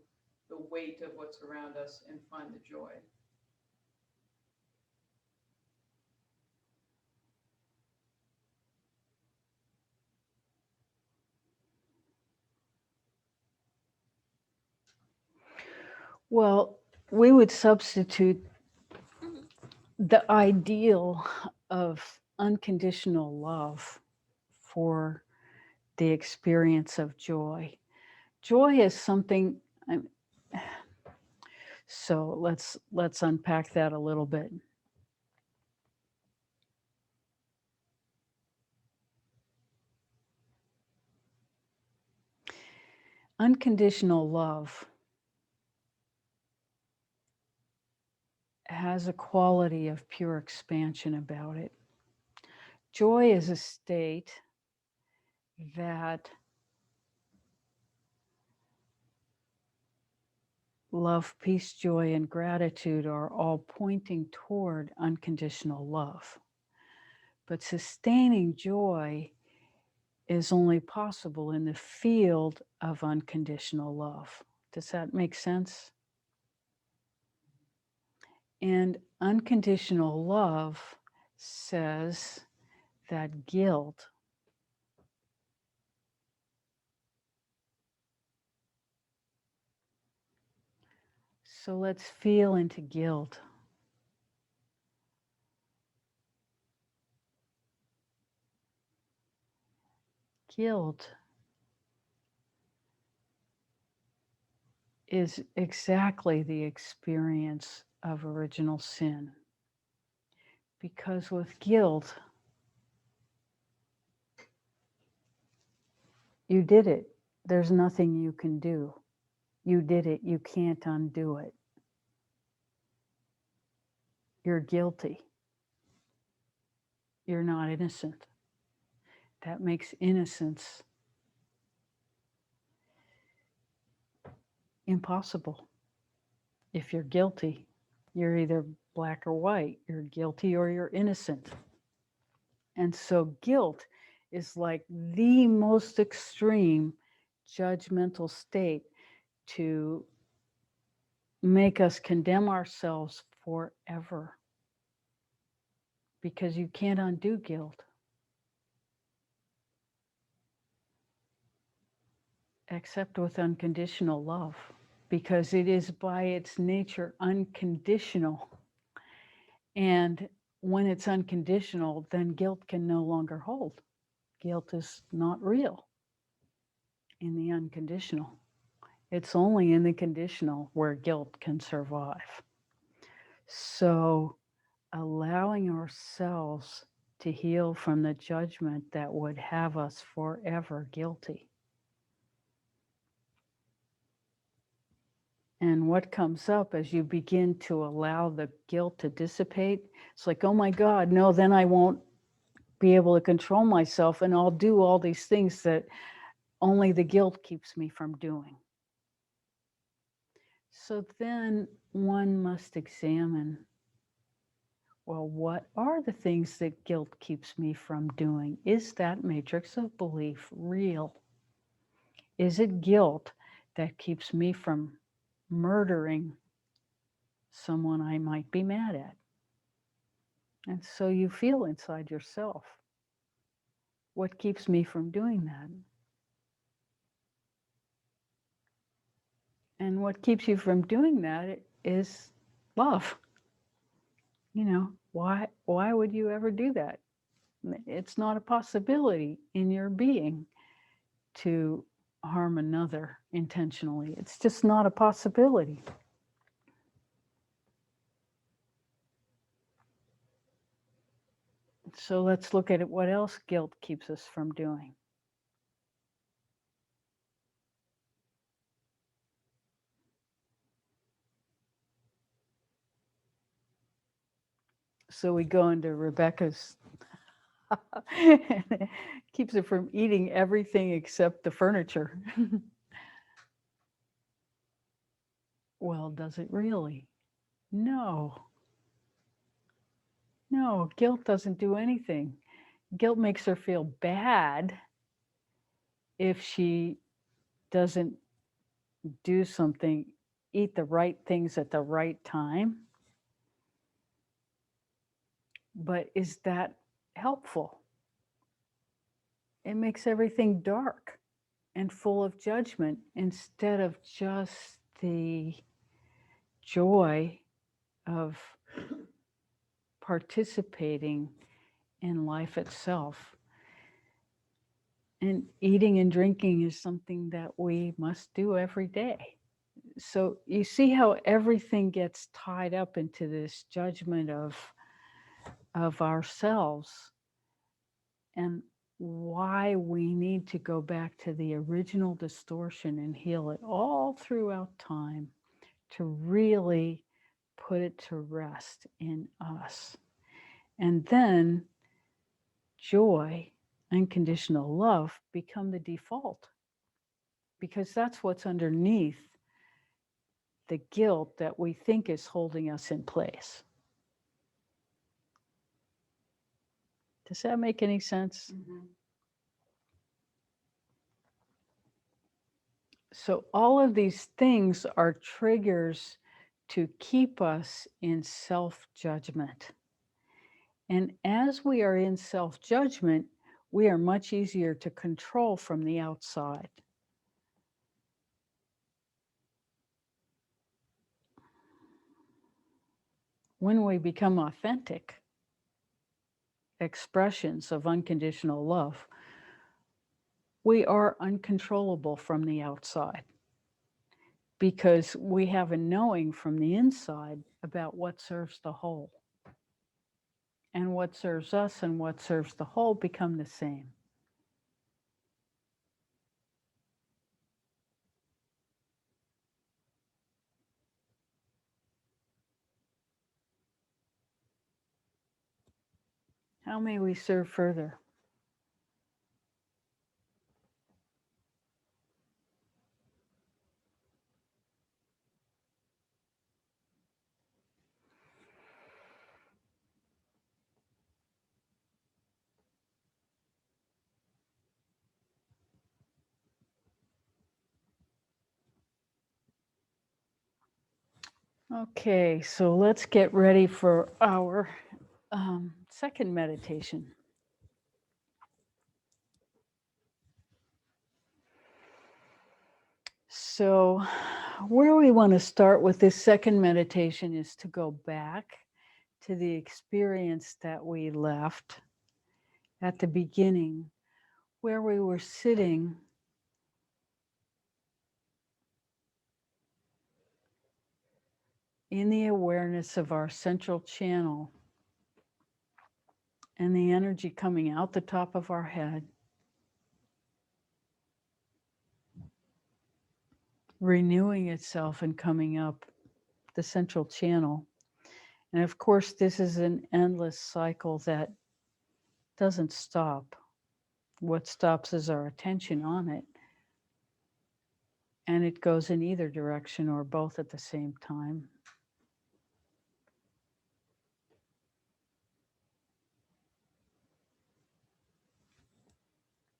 the weight of what's around us and find the joy. Well, we would substitute the ideal of unconditional love for the experience of joy. Joy is something, so let's unpack that a little bit. Unconditional love has a quality of pure expansion about it. Joy is a state that love, peace, joy, and gratitude are all pointing toward unconditional love. But sustaining joy is only possible in the field of unconditional love. Does that make sense? And unconditional love says that guilt so let's feel into guilt. Guilt is exactly the experience of original sin. Because with guilt, you did it. There's nothing you can do. You did it. You can't undo it. You're guilty. You're not innocent. That makes innocence impossible. If you're guilty, you're either black or white. You're guilty or you're innocent. And so guilt is like the most extreme judgmental state to make us condemn ourselves forever, because you can't undo guilt except with unconditional love, because it is by its nature unconditional. And when it's unconditional, then guilt can no longer hold. Guilt is not real in the unconditional. It's only in the conditional where guilt can survive. So allowing ourselves to heal from the judgment that would have us forever guilty. And what comes up as you begin to allow the guilt to dissipate, it's like, oh my God, no, then I won't be able to control myself, and I'll do all these things that only the guilt keeps me from doing. So then one must examine, well, what are the things that guilt keeps me from doing? Is that matrix of belief real? Is it guilt that keeps me from murdering someone I might be mad at? And so you feel inside yourself, what keeps me from doing that? And what keeps you from doing that is love. You know, why would you ever do that? It's not a possibility in your being to harm another intentionally. It's just not a possibility. So let's look at it. What else guilt keeps us from doing? So we go into Rebecca's, keeps her from eating everything except the furniture. Well, does it really? No. No, guilt doesn't do anything. Guilt makes her feel bad if she doesn't do something, eat the right things at the right time. But is that helpful? It makes everything dark and full of judgment instead of just the joy of participating in life itself. And eating and drinking is something that we must do every day. So you see how everything gets tied up into this judgment of ourselves, and why we need to go back to the original distortion and heal it all throughout time to really put it to rest in us. And then joy, unconditional love become the default, because that's what's underneath the guilt that we think is holding us in place. Does that make any sense? Mm-hmm. So all of these things are triggers to keep us in self-judgment. And as we are in self-judgment, we are much easier to control from the outside. When we become authentic expressions of unconditional love, we are uncontrollable from the outside, because we have a knowing from the inside about what serves the whole. And what serves us and what serves the whole become the same. How may we serve further? Okay, so let's get ready for our second meditation. So, where we want to start with this second meditation is to go back to the experience that we left at the beginning, where we were sitting in the awareness of our central channel and the energy coming out the top of our head, renewing itself and coming up the central channel. And of course, this is an endless cycle that doesn't stop. What stops is our attention on it. And it goes in either direction or both at the same time.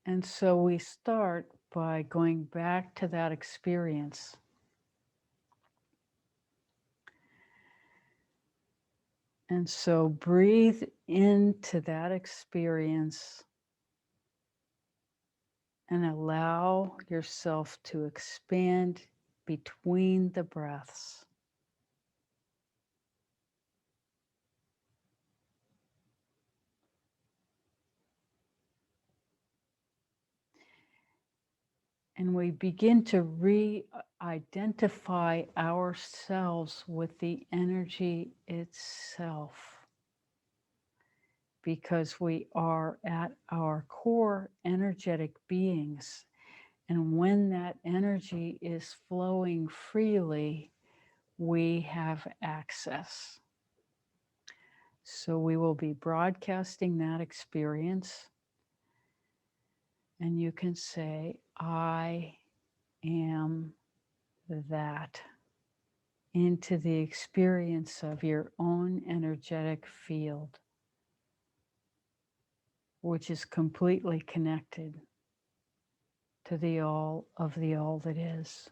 And so we start by going back to that experience. And so breathe into that experience and allow yourself to expand between the breaths. And we begin to re-identify ourselves with the energy itself, because we are at our core energetic beings. And when that energy is flowing freely, we have access. So we will be broadcasting that experience. And you can say, I am that, into the experience of your own energetic field, which is completely connected to the all of the all that is.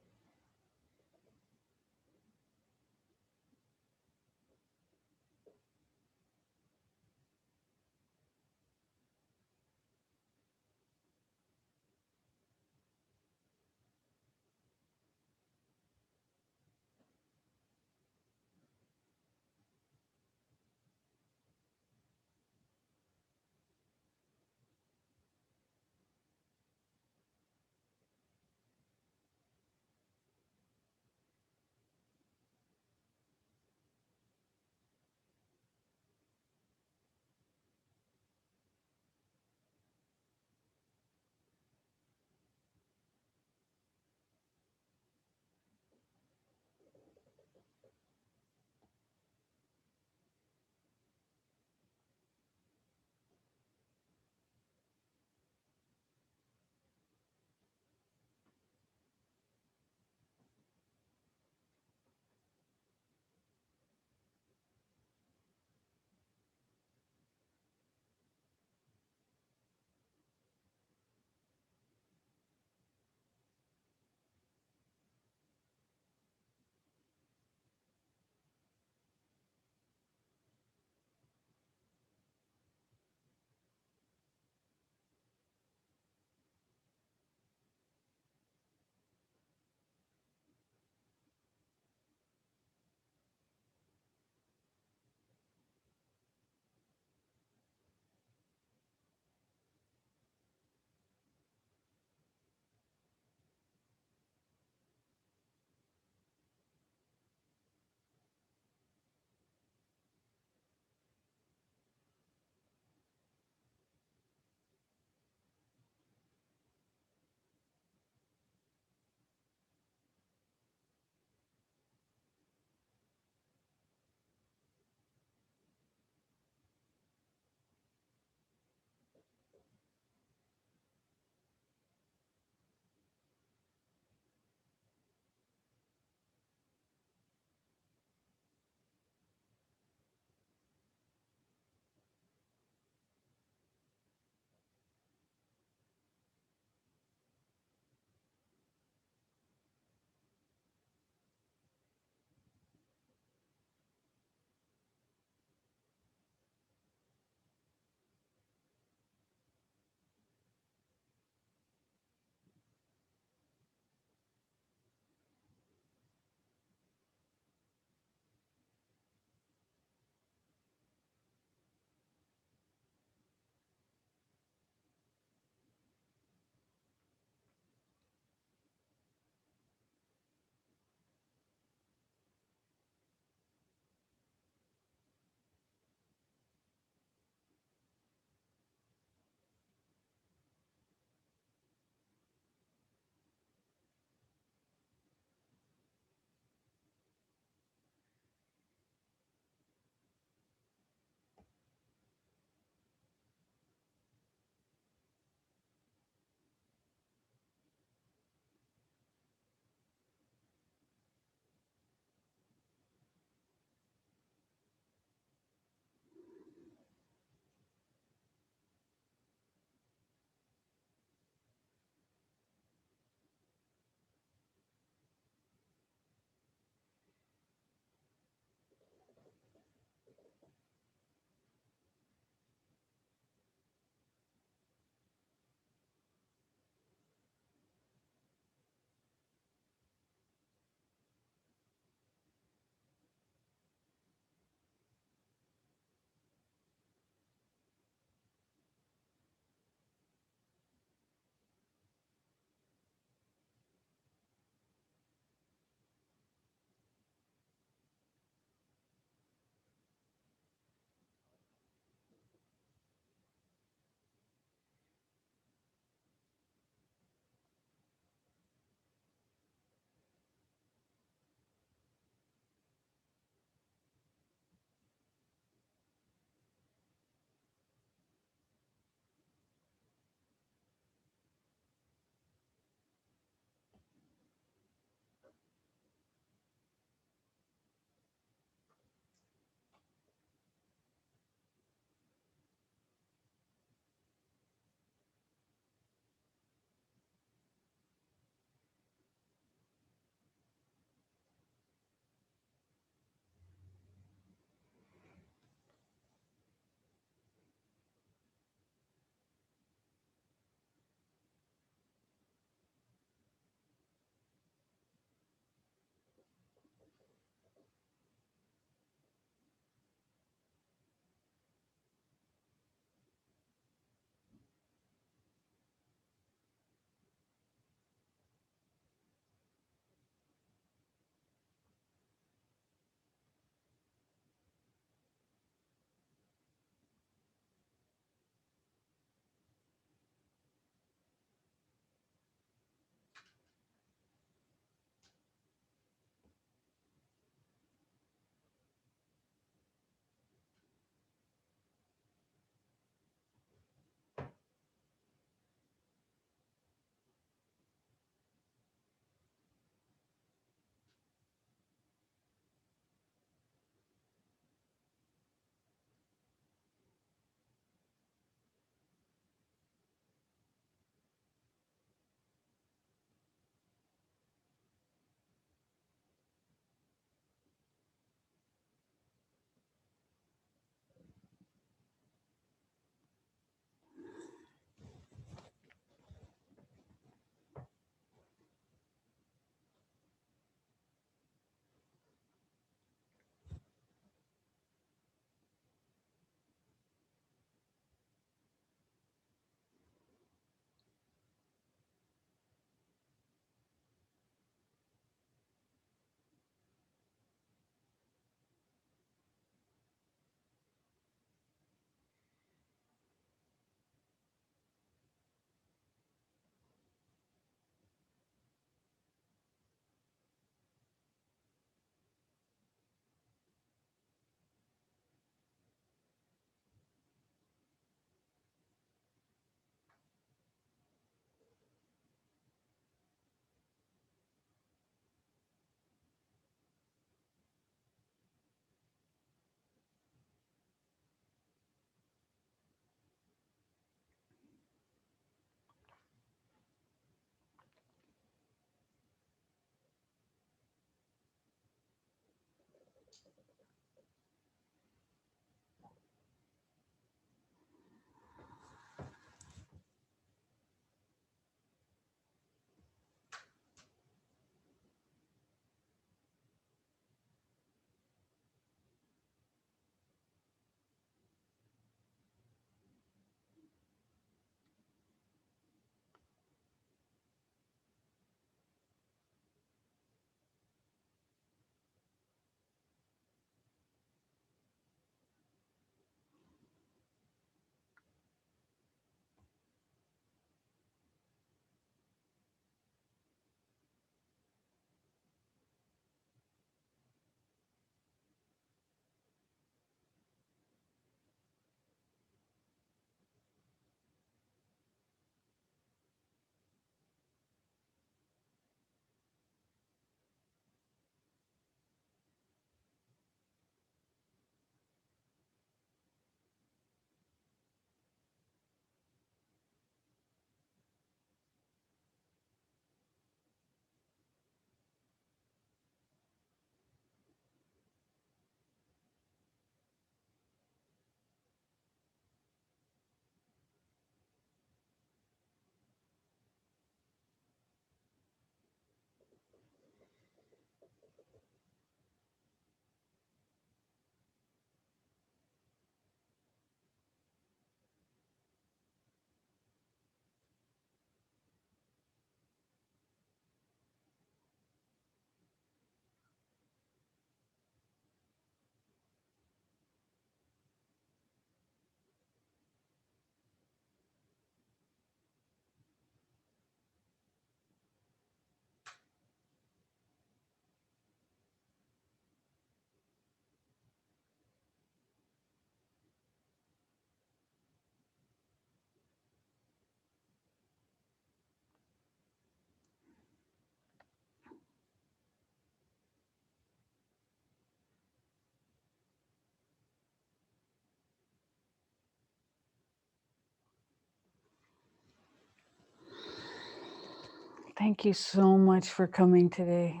Thank you so much for coming today.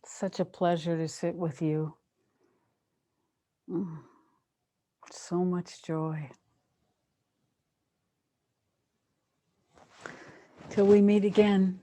Such a pleasure to sit with you. Mm, so much joy. Till we meet again.